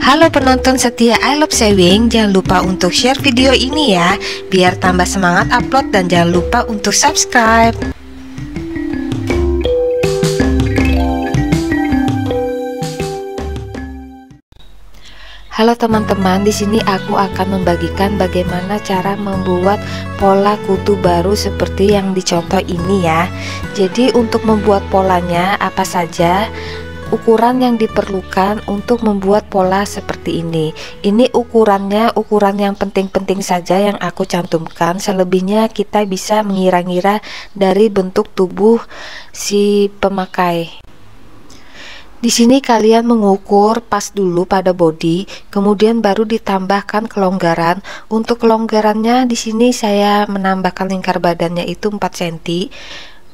Halo penonton setia I Love Sewing, jangan lupa untuk share video ini ya, biar tambah semangat upload, dan jangan lupa untuk subscribe. Halo teman-teman, di sini aku akan membagikan bagaimana cara membuat pola kutu baru seperti yang dicontoh ini ya. Jadi untuk membuat polanya apa saja ukuran yang diperlukan untuk membuat pola seperti ini. Ini ukurannya ukuran yang penting-penting saja yang aku cantumkan. Selebihnya kita bisa mengira-ngira dari bentuk tubuh si pemakai. Di sini kalian mengukur pas dulu pada body, kemudian baru ditambahkan kelonggaran. Untuk kelonggarannya di sini saya menambahkan lingkar badannya itu 4 cm.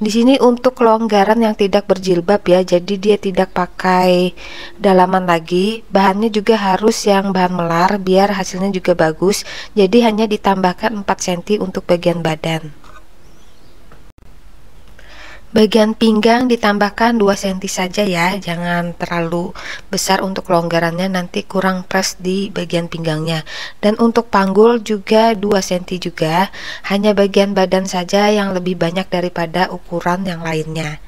Di sini untuk kelonggaran yang tidak berjilbab ya, jadi dia tidak pakai dalaman lagi. Bahannya juga harus yang bahan melar biar hasilnya juga bagus. Jadi hanya ditambahkan 4 cm untuk bagian badan. Bagian pinggang ditambahkan 2 cm saja ya, jangan terlalu besar untuk kelonggarannya, nanti kurang press di bagian pinggangnya. Dan untuk panggul juga 2 cm juga, hanya bagian badan saja yang lebih banyak daripada ukuran yang lainnya.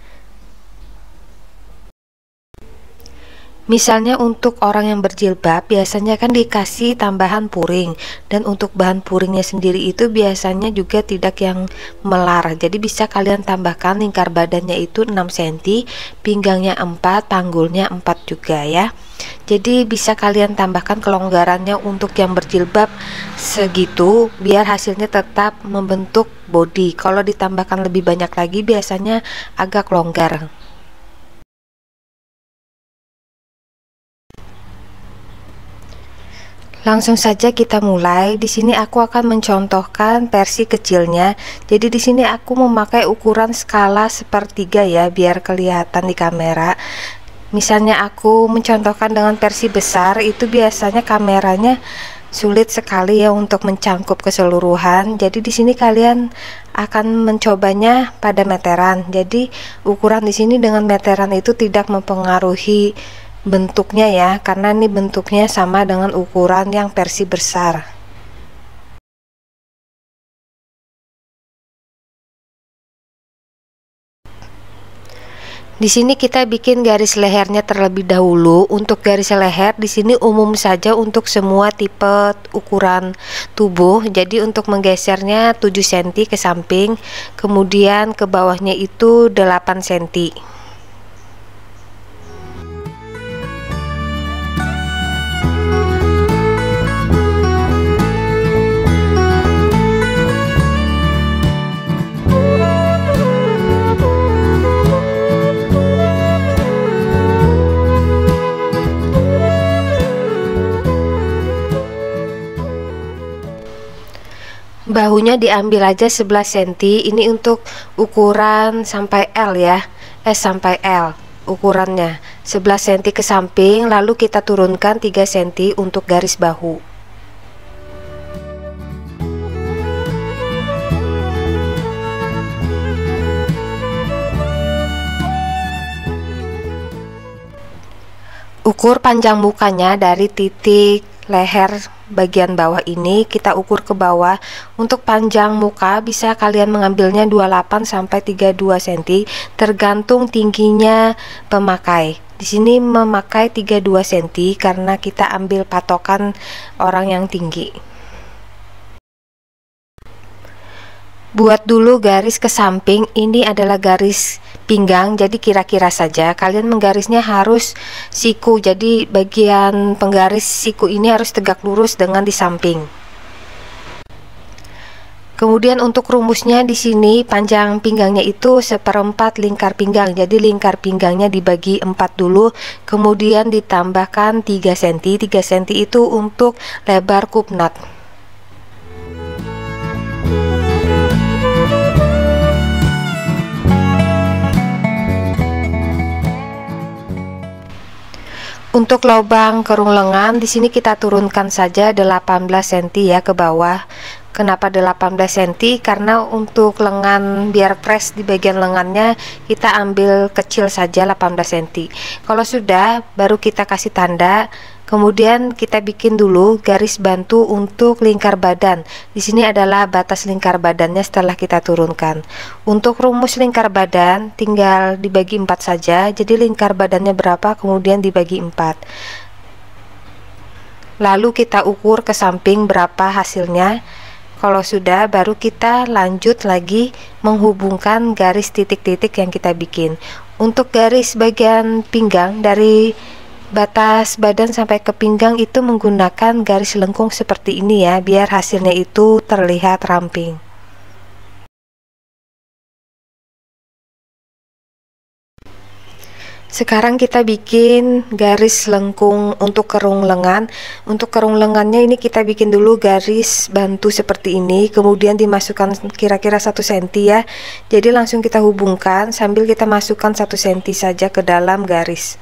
Misalnya untuk orang yang berjilbab biasanya kan dikasih tambahan puring, dan untuk bahan puringnya sendiri itu biasanya juga tidak yang melar, jadi bisa kalian tambahkan lingkar badannya itu 6 cm, pinggangnya 4, panggulnya 4 juga ya. Jadi bisa kalian tambahkan kelonggarannya untuk yang berjilbab segitu biar hasilnya tetap membentuk body. Kalau ditambahkan lebih banyak lagi biasanya agak longgar. Langsung saja kita mulai. Di sini aku akan mencontohkan versi kecilnya. Jadi di sini aku memakai ukuran skala sepertiga ya, biar kelihatan di kamera. Misalnya aku mencontohkan dengan versi besar, itu biasanya kameranya sulit sekali ya untuk mencangkup keseluruhan. Jadi di sini kalian akan mencobanya pada meteran. Jadi ukuran di sini dengan meteran itu tidak mempengaruhi bentuknya ya, karena ini bentuknya sama dengan ukuran yang versi besar. Di sini kita bikin garis lehernya terlebih dahulu. Untuk garis leher di sini umum saja untuk semua tipe ukuran tubuh. Jadi untuk menggesernya 7 cm ke samping, kemudian ke bawahnya itu 8 cm. Bahunya diambil aja 11 cm. Ini untuk ukuran sampai L ya, sampai L ukurannya 11 cm ke samping, lalu kita turunkan 3 cm untuk garis bahu. Ukur panjang mukanya dari titik leher bagian bawah ini kita ukur ke bawah. Untuk panjang muka bisa kalian mengambilnya 28 sampai 32 cm tergantung tingginya pemakai. Di sini memakai 32 cm karena kita ambil patokan orang yang tinggi. Buat dulu garis ke samping, ini adalah garis pinggang, jadi kira-kira saja kalian menggarisnya harus siku, jadi bagian penggaris siku ini harus tegak lurus dengan di samping. Kemudian untuk rumusnya di sini panjang pinggangnya itu 1/4 lingkar pinggang, jadi lingkar pinggangnya dibagi 4 dulu, kemudian ditambahkan 3 cm. 3 cm itu untuk lebar kupnat. Untuk lubang kerung lengan di sini kita turunkan saja 18 cm ya ke bawah. Kenapa 18 cm? Karena untuk lengan biar press di bagian lengannya kita ambil kecil saja 18 cm. Kalau sudah baru kita kasih tanda Kemudian kita bikin dulu garis bantu untuk lingkar badan. Di sini adalah batas lingkar badannya setelah kita turunkan. Untuk rumus lingkar badan tinggal dibagi 4 saja. Jadi lingkar badannya berapa, kemudian dibagi 4. Lalu kita ukur ke samping berapa hasilnya. Kalau sudah, baru kita lanjut lagi menghubungkan garis titik-titik yang kita bikin. Untuk garis bagian pinggang dari batas badan sampai ke pinggang itu menggunakan garis lengkung seperti ini ya, biar hasilnya itu terlihat ramping. Sekarang kita bikin garis lengkung untuk kerung lengan. Untuk kerung lengannya ini kita bikin dulu garis bantu seperti ini, kemudian dimasukkan kira-kira 1 cm ya. Jadi langsung kita hubungkan sambil kita masukkan 1 cm saja ke dalam garis.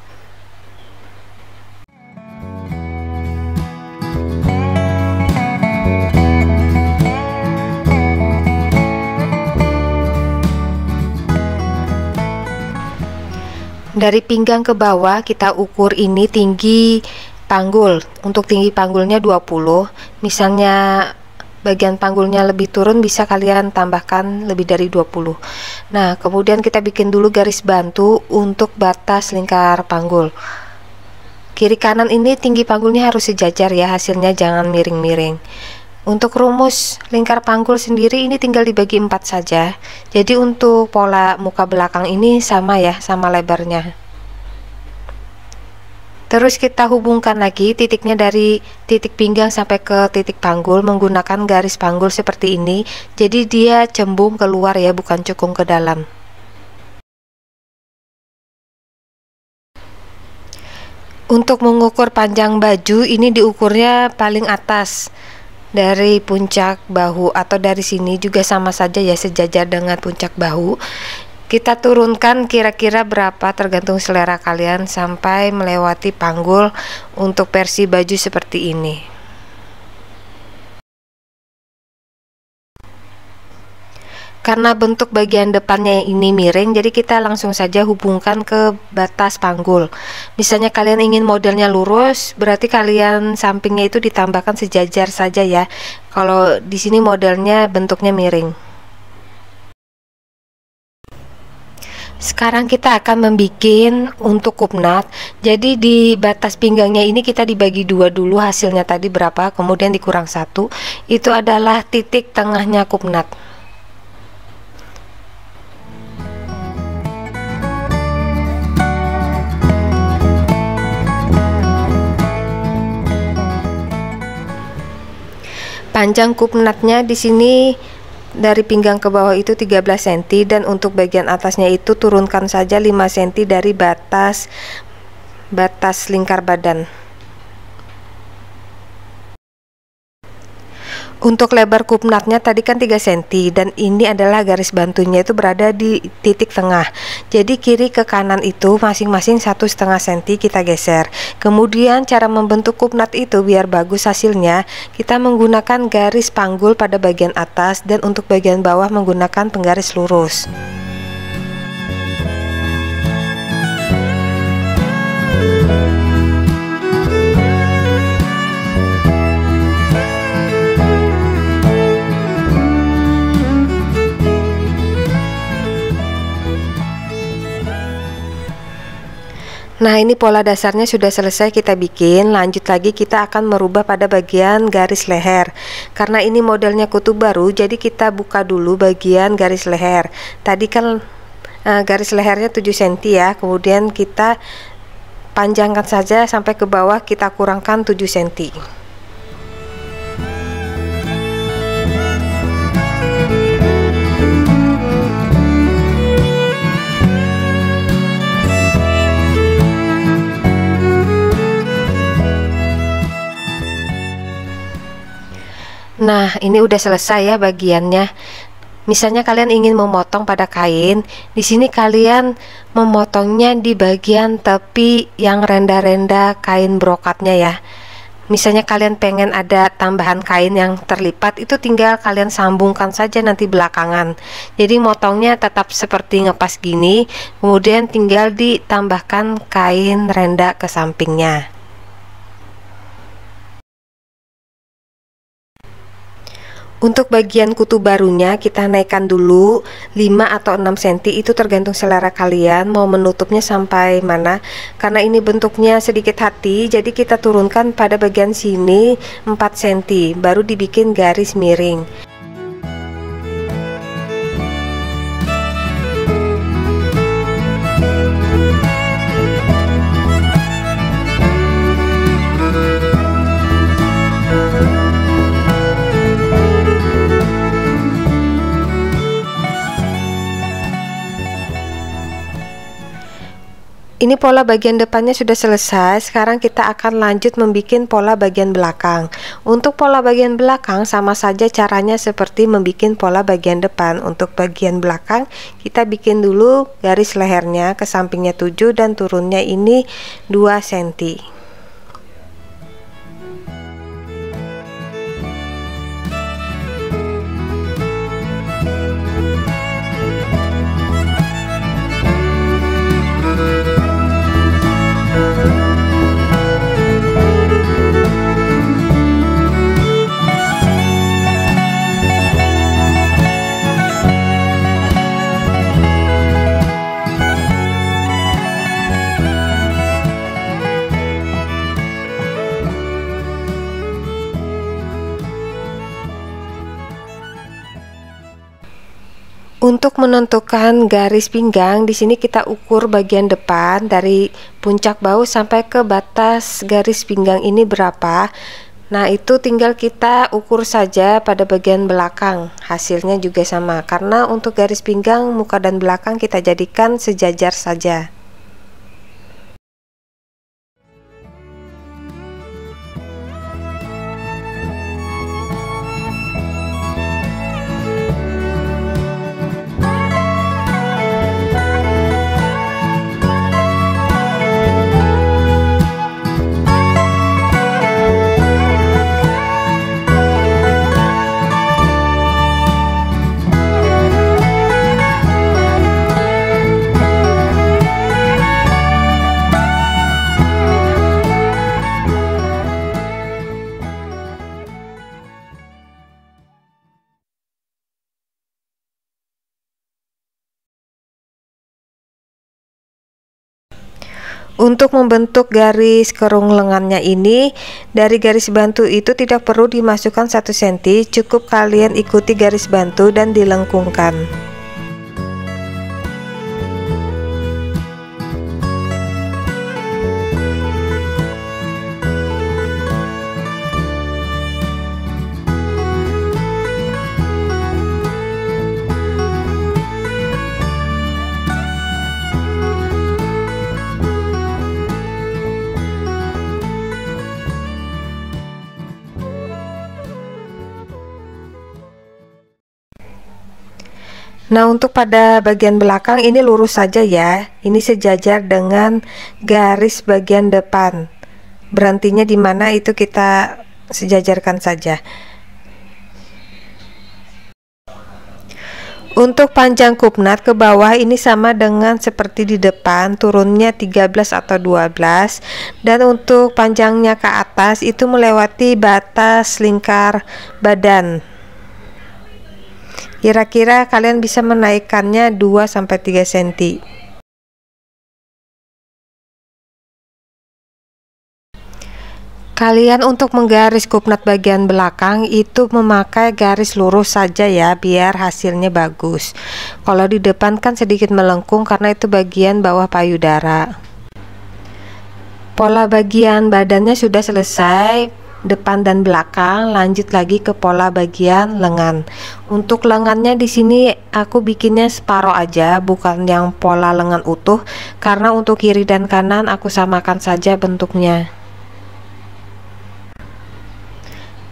Dari pinggang ke bawah kita ukur ini tinggi panggul. Untuk tinggi panggulnya 20. Misalnya bagian panggulnya lebih turun, bisa kalian tambahkan lebih dari 20. Nah, kemudian kita bikin dulu garis bantu untuk batas lingkar panggul. Kiri kanan ini tinggi panggulnya harus sejajar ya, hasilnya jangan miring-miring. Untuk rumus lingkar panggul sendiri ini tinggal dibagi 4 saja. Jadi untuk pola muka belakang ini sama ya, sama lebarnya. Terus kita hubungkan lagi titiknya dari titik pinggang sampai ke titik panggul menggunakan garis panggul seperti ini. Jadi dia cembung keluar ya, bukan cekung ke dalam. Untuk mengukur panjang baju ini diukurnya paling atas dari puncak bahu, atau dari sini juga sama saja ya, sejajar dengan puncak bahu. Kita turunkan kira-kira berapa tergantung selera kalian sampai melewati panggul untuk versi baju seperti ini. Karena bentuk bagian depannya ini miring, jadi kita langsung saja hubungkan ke batas panggul. Misalnya kalian ingin modelnya lurus, berarti kalian sampingnya itu ditambahkan sejajar saja ya. Kalau di sini modelnya bentuknya miring. Sekarang kita akan membuat untuk kupnat. Jadi di batas pinggangnya ini kita dibagi 2 dulu, hasilnya tadi berapa, kemudian dikurang 1. Itu adalah titik tengahnya kupnat. Panjang kupnatnya di sini dari pinggang ke bawah itu 13 cm, dan untuk bagian atasnya itu turunkan saja 5 cm dari batas lingkar badan. Untuk lebar kupnatnya tadi kan 3 cm, dan ini adalah garis bantunya itu berada di titik tengah. Jadi kiri ke kanan itu masing-masing 1,5 cm kita geser. Kemudian cara membentuk kupnat itu biar bagus hasilnya, kita menggunakan garis panggul pada bagian atas, dan untuk bagian bawah menggunakan penggaris lurus. Nah, ini pola dasarnya sudah selesai kita bikin. Lanjut lagi kita akan merubah pada bagian garis leher. Karena ini modelnya kutu baru, jadi kita buka dulu bagian garis leher. Tadi kan garis lehernya 7 cm ya, kemudian kita panjangkan saja sampai ke bawah, kita kurangkan 7 cm. Nah, ini udah selesai ya bagiannya. Misalnya kalian ingin memotong pada kain, di sini kalian memotongnya di bagian tepi yang renda-renda kain brokatnya ya. Misalnya kalian pengen ada tambahan kain yang terlipat, itu tinggal kalian sambungkan saja nanti belakangan. Jadi motongnya tetap seperti ngepas gini, kemudian tinggal ditambahkan kain renda ke sampingnya. Untuk bagian kutu barunya kita naikkan dulu 5 atau 6 cm, itu tergantung selera kalian mau menutupnya sampai mana. Karena ini bentuknya sedikit hati, jadi kita turunkan pada bagian sini 4 cm, baru dibikin garis miring. Ini pola bagian depannya sudah selesai. Sekarang kita akan lanjut membuat pola bagian belakang. Untuk pola bagian belakang sama saja caranya seperti membuat pola bagian depan. Untuk bagian belakang kita bikin dulu garis lehernya, ke sampingnya 7 dan turunnya ini 2 cm. Untuk menentukan garis pinggang, di sini kita ukur bagian depan dari puncak bahu sampai ke batas garis pinggang ini berapa. Nah, itu tinggal kita ukur saja pada bagian belakang. Hasilnya juga sama, karena untuk garis pinggang muka dan belakang kita jadikan sejajar saja. Untuk membentuk garis kerung lengannya ini, dari garis bantu itu tidak perlu dimasukkan 1 cm, cukup kalian ikuti garis bantu dan dilengkungkan. Nah, untuk pada bagian belakang ini lurus saja ya. Ini sejajar dengan garis bagian depan. Berhentinya di mana itu kita sejajarkan saja. Untuk panjang kupnat ke bawah ini sama dengan seperti di depan, turunnya 13 atau 12. Dan untuk panjangnya ke atas itu melewati batas lingkar badan. Kira-kira kalian bisa menaikkannya 2-3 cm. Kalian untuk menggaris kupnat bagian belakang itu memakai garis lurus saja ya, biar hasilnya bagus. Kalau di depan kan sedikit melengkung karena itu bagian bawah payudara. Pola bagian badannya sudah selesai, depan dan belakang. Lanjut lagi ke pola bagian lengan. Untuk lengannya di sini aku bikinnya separoh aja, bukan yang pola lengan utuh, karena untuk kiri dan kanan aku samakan saja bentuknya.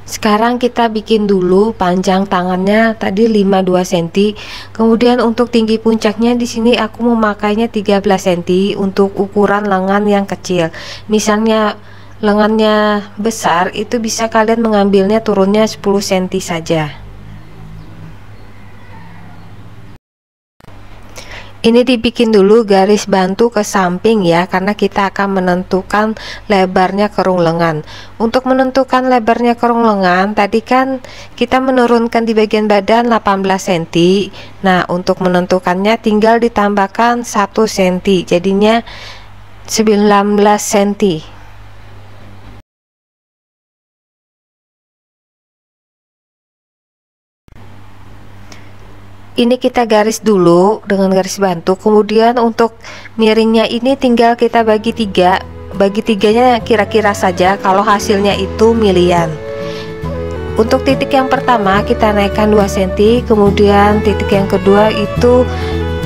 Sekarang kita bikin dulu panjang tangannya tadi 52 cm. Kemudian untuk tinggi puncaknya di sini aku memakainya 13 cm untuk ukuran lengan yang kecil. Misalnya lengannya besar, itu bisa kalian mengambilnya turunnya 10 cm saja. Ini dibikin dulu garis bantu ke samping ya, karena kita akan menentukan lebarnya kerung lengan. Untuk menentukan lebarnya kerung lengan, tadi kan kita menurunkan di bagian badan 18 cm. Nah, untuk menentukannya tinggal ditambahkan 1 cm, jadinya 19 cm. Ini kita garis dulu dengan garis bantu, kemudian untuk miringnya ini tinggal kita bagi tiga. Bagi tiganya kira-kira saja, kalau hasilnya itu milian. Untuk titik yang pertama kita naikkan 2 cm, kemudian titik yang kedua itu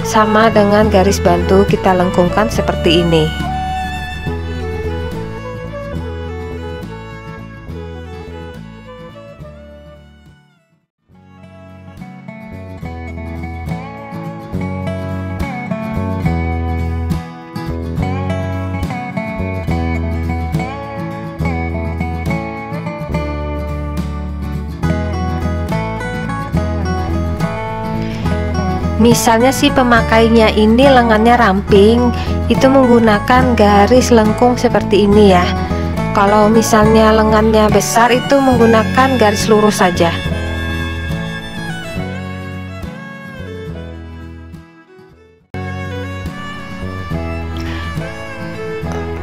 sama dengan garis bantu kita lengkungkan seperti ini. Misalnya sih pemakainya ini lengannya ramping, itu menggunakan garis lengkung seperti ini ya. Kalau misalnya lengannya besar itu menggunakan garis lurus saja.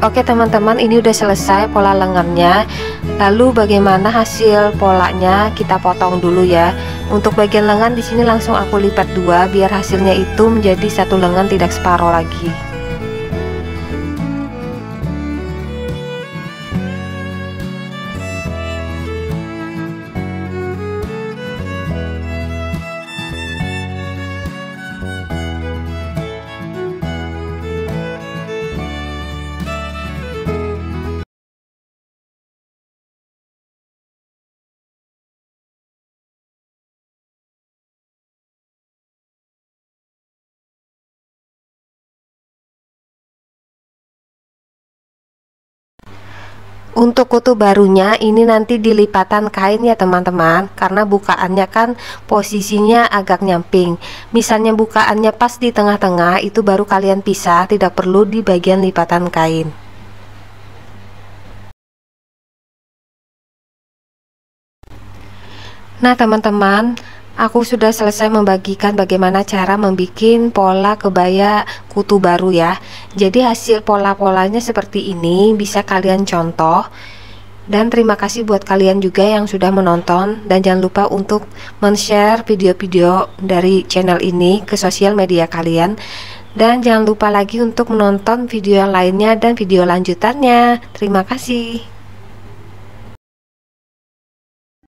Oke teman-teman, ini udah selesai pola lengannya. Lalu bagaimana hasil polanya? Kita potong dulu ya. Untuk bagian lengan di sini langsung aku lipat dua biar hasilnya itu menjadi satu lengan, tidak separuh lagi. Untuk kutu barunya ini nanti di lipatan kain ya teman-teman, karena bukaannya kan posisinya agak nyamping. Misalnya bukaannya pas di tengah-tengah, itu baru kalian pisah, tidak perlu di bagian lipatan kain. Nah teman-teman, aku sudah selesai membagikan bagaimana cara membuat pola kebaya kutu baru ya. Jadi hasil pola-polanya seperti ini, bisa kalian contoh. Dan terima kasih buat kalian juga yang sudah menonton, dan jangan lupa untuk men-share video-video dari channel ini ke sosial media kalian. Dan jangan lupa lagi untuk menonton video lainnya dan video lanjutannya. Terima kasih.